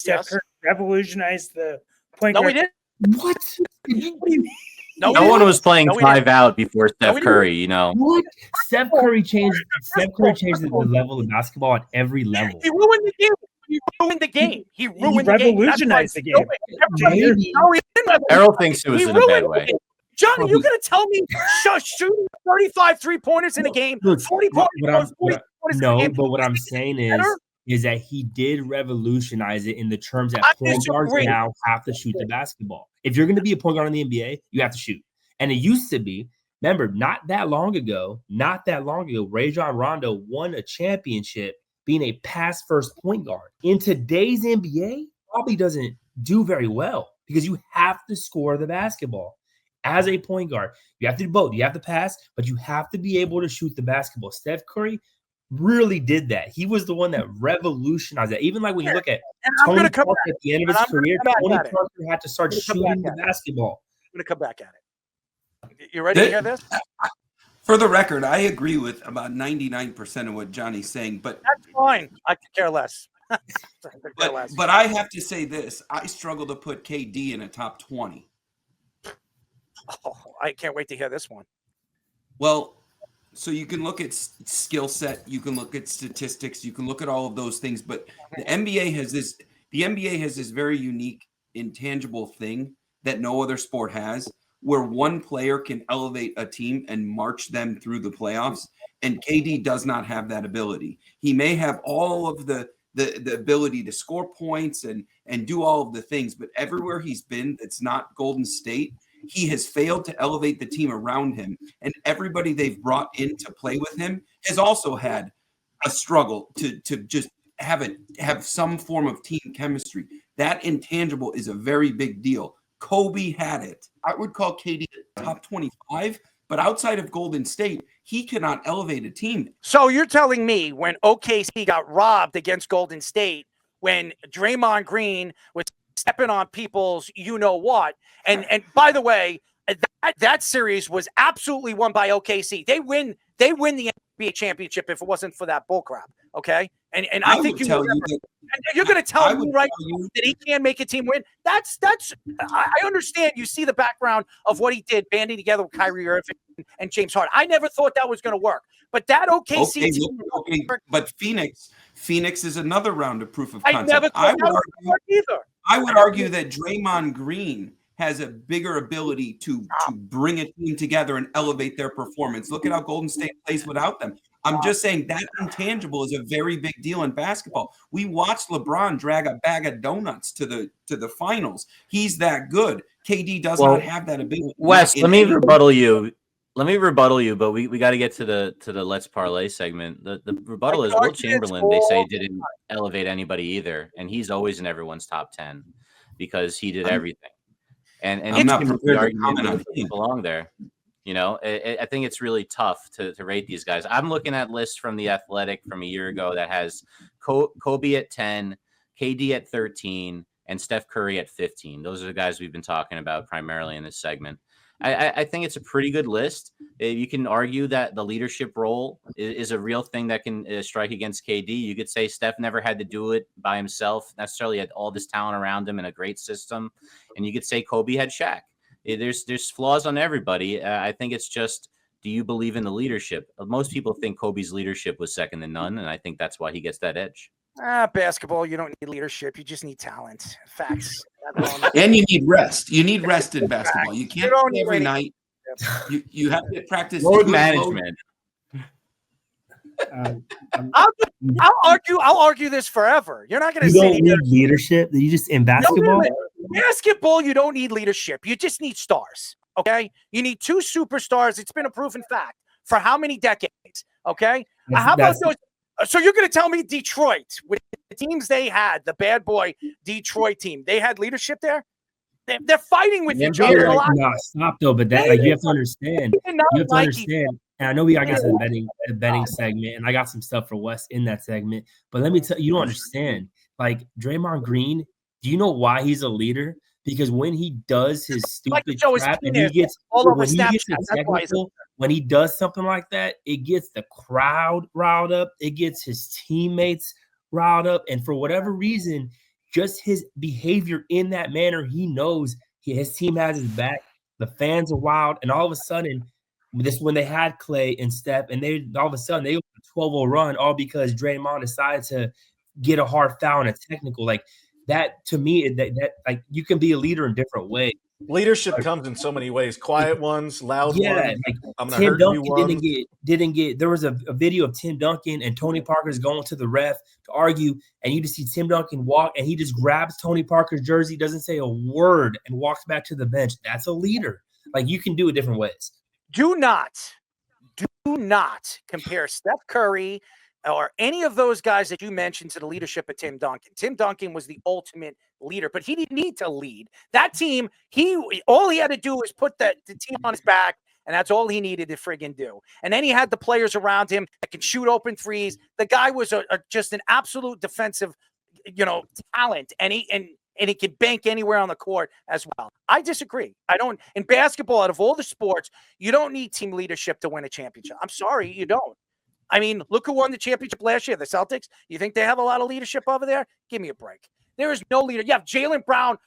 Steph Curry revolutionized the point No, guard. he didn't. What? No one was playing 5 out before Steph Curry, you know. What? Steph Curry changed the level of basketball at every level. He ruined the game. He ruined the game. He revolutionized the game. Errol thinks it was in a bad way. Johnny, you gonna tell me shooting 35 3-pointers in a game, 40 points in a game? But what I'm saying is that he did revolutionize it in the terms that point guards now have to shoot the basketball. If you're going to be a point guard in the NBA, you have to shoot. And it used to be, remember, not that long ago, Rajon Rondo won a championship being a pass-first point guard. In today's NBA, probably doesn't do very well because you have to score the basketball. As a point guard, you have to do both. You have to pass, but you have to be able to shoot the basketball. Steph Curry really did that. He was the one that revolutionized that. Even like when you look at Tony Parker at the end of his career, Tony Parker had to start shooting the basketball. I'm going to come back at it. You ready to hear this? For the record, I agree with about 99% of what Johnny's saying, but that's fine. I could care less. But I have to say this. I struggle to put KD in a top 20. Oh, I can't wait to hear this one. Well, so you can look at skill set, you can look at statistics, you can look at all of those things, but the NBA has this very unique intangible thing that no other sport has, where one player can elevate a team and march them through the playoffs, and KD does not have that ability. He may have all of the ability to score points and do all of the things, but everywhere he's been that's not Golden State, he has failed to elevate the team around him, and everybody they've brought in to play with him has also had a struggle to just have some form of team chemistry. That intangible is a very big deal. Kobe had it. I would call KD top 25, but outside of Golden State, he cannot elevate a team. So you're telling me when OKC got robbed against Golden State, when Draymond Green was stepping on people's you-know-what, and by the way, that series was absolutely won by OKC. They win the NBA championship if it wasn't for that bullcrap, okay? And I think you're going to tell me right now that he can't make a team win. That's I understand. You see the background of what he did, banding together with Kyrie Irving and James Harden. I never thought that was going to work, but that OKC team. But Phoenix is another round of proof of concept. I never thought that would work either. I would argue that Draymond Green has a bigger ability to bring a team together and elevate their performance. Look at how Golden State plays without them. I'm just saying that intangible is a very big deal in basketball. We watched LeBron drag a bag of donuts to the finals. He's that good. KD does not have that ability. Wes, let me rebuttal you, but we got to get to the Let's Parlay segment. The rebuttal is Will Chamberlain, they say, didn't elevate anybody either, and he's always in everyone's top 10 because he did everything. And I'm not prepared to comment on belong there. You know, I think it's really tough to rate these guys. I'm looking at lists from The Athletic from a year ago that has Kobe at 10, KD at 13, and Steph Curry at 15. Those are the guys we've been talking about primarily in this segment. I think it's a pretty good list. You can argue that the leadership role is a real thing that can strike against KD. You could say Steph never had to do it by himself, necessarily had all this talent around him in a great system. And you could say Kobe had Shaq. There's flaws on everybody. I think it's just, do you believe in the leadership? Most people think Kobe's leadership was second to none, and I think that's why he gets that edge. Basketball, you don't need leadership. You just need talent. Facts. And you need rest. You need rest in basketball. You can't play every night. You have to practice load management. I'll argue this forever. You're not going to say you don't need leadership. You just in basketball. Basketball, you don't need leadership. You just need stars. Okay, you need two superstars. It's been a proven fact for how many decades? Okay, how about those? So you're going to tell me Detroit, with the teams they had, the bad boy Detroit team, they had leadership there? They're fighting with each other a lot. No, stop though. But that you have to understand. You have to understand. And I know we got to get to the betting segment, and I got some stuff for Wes in that segment. But let me tell you, you don't understand. Like Draymond Green, do you know why he's a leader? Because when he does his stupid crap and he gets when he does something like that, it gets the crowd riled up. It gets his teammates riled up. And for whatever reason, just his behavior in that manner, he knows his team has his back. The fans are wild, and all of a sudden, when they had Clay and Steph, and they all of a sudden they went a 12-0 run, all because Draymond decided to get a hard foul and a technical. Like that to me, that like you can be a leader in different ways. Leadership comes in so many ways: quiet ones, loud ones. Like I'm gonna Tim hurt Duncan you ones. didn't get. There was a video of Tim Duncan and Tony Parker's going to the ref to argue, and you just see Tim Duncan walk, and he just grabs Tony Parker's jersey, doesn't say a word, and walks back to the bench. That's a leader. Like you can do it different ways. Do not compare Steph Curry or any of those guys that you mentioned to the leadership of Tim Duncan. Tim Duncan was the ultimate leader, but he didn't need to lead. That team, all he had to do was put the team on his back, and that's all he needed to friggin' do. And then he had the players around him that can shoot open threes. The guy was just an absolute defensive, talent, and he can bank anywhere on the court as well. I disagree. In basketball, out of all the sports, you don't need team leadership to win a championship. I'm sorry, you don't. I mean, look who won the championship last year, the Celtics. You think they have a lot of leadership over there? Give me a break. There is no leader. You have Jaylen Brown